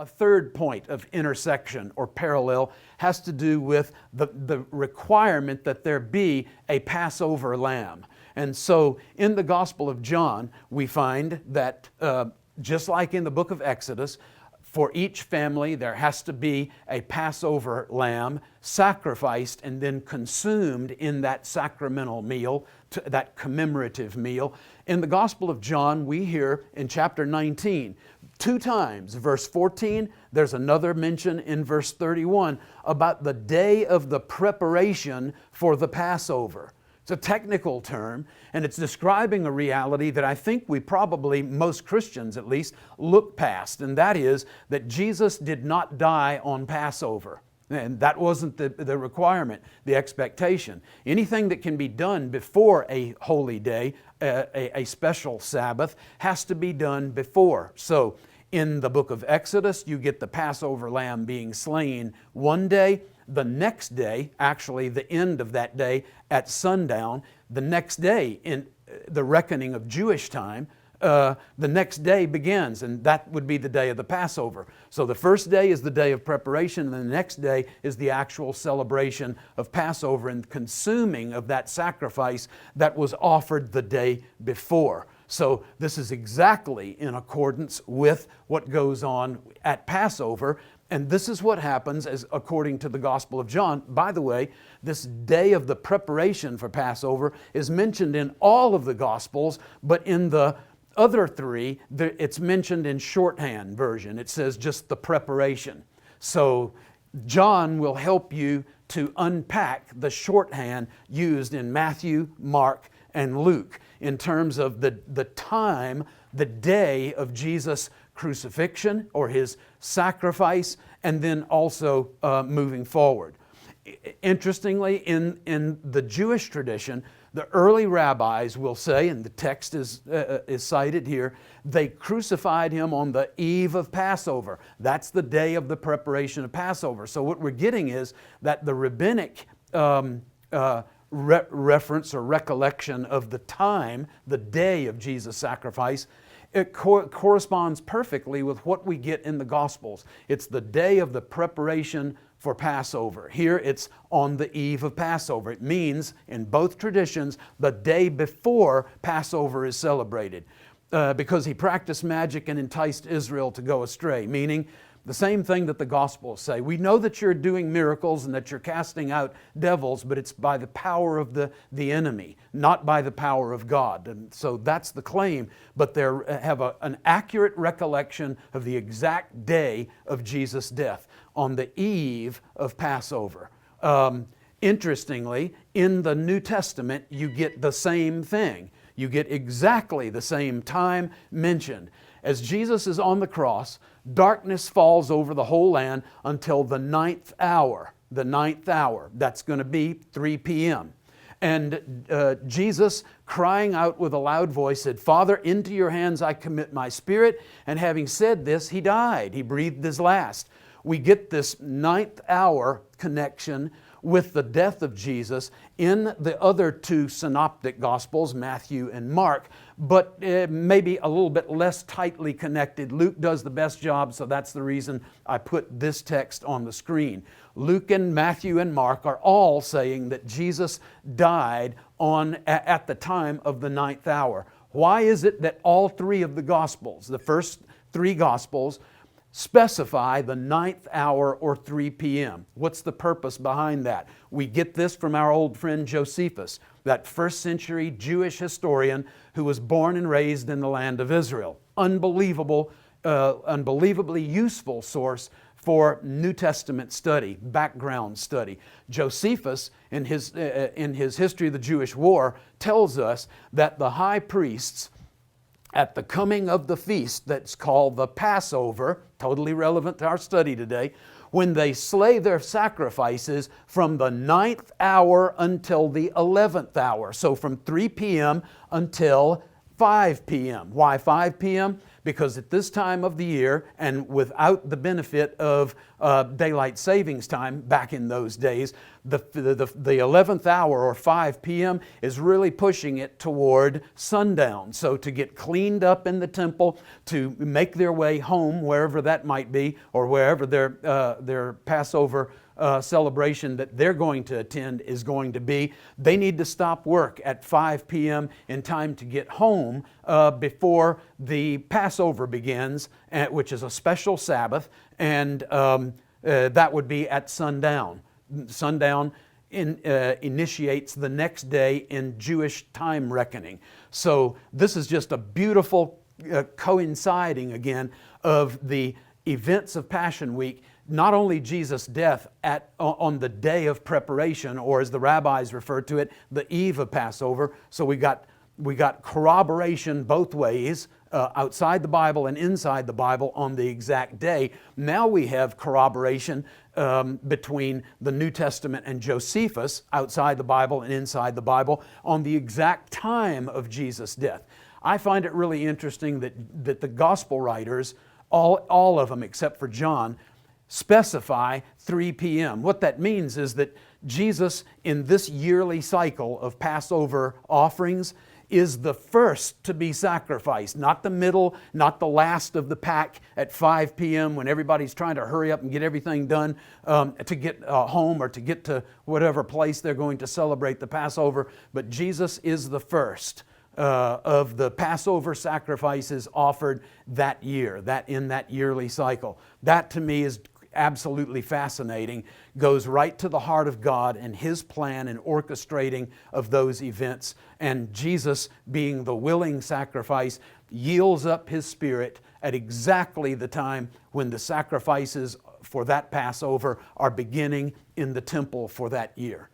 A third point of intersection or parallel has to do with the requirement that there be a Passover lamb. And so in the Gospel of John, we find that just like in the book of Exodus, for each family there has to be a Passover lamb sacrificed and then consumed in that sacramental meal, that commemorative meal. In the Gospel of John, we hear in chapter 19, 2 times, verse 14, there's another mention in verse 31 about the day of the preparation for the Passover. It's a technical term, and it's describing a reality that I think we probably, most Christians at least, look past, and that is that Jesus did not die on Passover. And that wasn't the requirement, the expectation. Anything that can be done before a holy day, a special Sabbath, has to be done before. So in the book of Exodus, you get the Passover lamb being slain one day. The next day, actually the end of that day at sundown, the next day in the reckoning of Jewish time, the next day begins, and that would be the day of the Passover. So the first day is the day of preparation, and the next day is the actual celebration of Passover and consuming of that sacrifice that was offered the day before. So this is exactly in accordance with what goes on at Passover. And this is what happens as according to the Gospel of John. By the way, this day of the preparation for Passover is mentioned in all of the Gospels, but in the other 3, it's mentioned in shorthand version. It says just the preparation. So John will help you to unpack the shorthand used in Matthew, Mark, and Luke in terms of the time, the day of Jesus' crucifixion or His sacrifice, and then also moving forward. Interestingly, in the Jewish tradition, the early rabbis will say, and the text is cited here, they crucified Him on the eve of Passover. That's the day of the preparation of Passover. So what we're getting is that the rabbinic reference or recollection of the time, the day of Jesus' sacrifice, it corresponds perfectly with what we get in the Gospels. It's the day of the preparation for Passover. Here it's on the eve of Passover. It means, in both traditions, the day before Passover is celebrated. Because he practiced magic and enticed Israel to go astray, meaning the same thing that the Gospels say. We know that you're doing miracles and that you're casting out devils, but it's by the power of the enemy, not by the power of God. And so that's the claim, but they have an accurate recollection of the exact day of Jesus' death, on the eve of Passover. Interestingly, in the New Testament, you get the same thing. You get exactly the same time mentioned. As Jesus is on the cross, darkness falls over the whole land until the 9th hour. The 9th hour. That's going to be 3 p.m. And Jesus, crying out with a loud voice, said, "Father, into your hands I commit my spirit." And having said this, He died. He breathed His last. We get this 9th hour connection with the death of Jesus in the other 2 synoptic Gospels, Matthew and Mark, but maybe a little bit less tightly connected. Luke does the best job, so that's the reason I put this text on the screen. Luke and Matthew and Mark are all saying that Jesus died at the time of the 9th hour. Why is it that all 3 of the Gospels, the first 3 Gospels, specify the 9th hour or 3 p.m. What's the purpose behind that? We get this from our old friend Josephus, that first century Jewish historian who was born and raised in the land of Israel. Unbelievably useful source for New Testament study, background study. Josephus, in his History of the Jewish War, tells us that the high priests, at the coming of the feast that's called the Passover, totally relevant to our study today, when they slay their sacrifices from the 9th hour until the 11th hour. So from 3 p.m. until 5 p.m. Why 5 p.m.? because at this time of the year, and without the benefit of daylight savings time back in those days, the 11th hour, or 5 p.m., is really pushing it toward sundown. So to get cleaned up in the temple, to make their way home, wherever that might be, or wherever their Passover celebration that they're going to attend is going to be, they need to stop work at 5 p.m. in time to get home before the Passover begins, which is a special Sabbath, and that would be at sundown. Sundown initiates the next day in Jewish time reckoning. So this is just a beautiful coinciding again of the events of Passion Week. Not only Jesus' death on the day of preparation, or as the rabbis refer to it, the eve of Passover. So we got corroboration both ways, outside the Bible and inside the Bible on the exact day. Now we have corroboration between the New Testament and Josephus, outside the Bible and inside the Bible, on the exact time of Jesus' death. I find it really interesting that the gospel writers, all of them except for John, specify 3 p.m. What that means is that Jesus, in this yearly cycle of Passover offerings, is the first to be sacrificed, not the middle, not the last of the pack at 5 p.m. when everybody's trying to hurry up and get everything done to get home or to get to whatever place they're going to celebrate the Passover. But Jesus is the first of the Passover sacrifices offered that year, in that yearly cycle. That to me is absolutely fascinating, goes right to the heart of God and His plan and orchestrating of those events. And Jesus, being the willing sacrifice, yields up His Spirit at exactly the time when the sacrifices for that Passover are beginning in the temple for that year.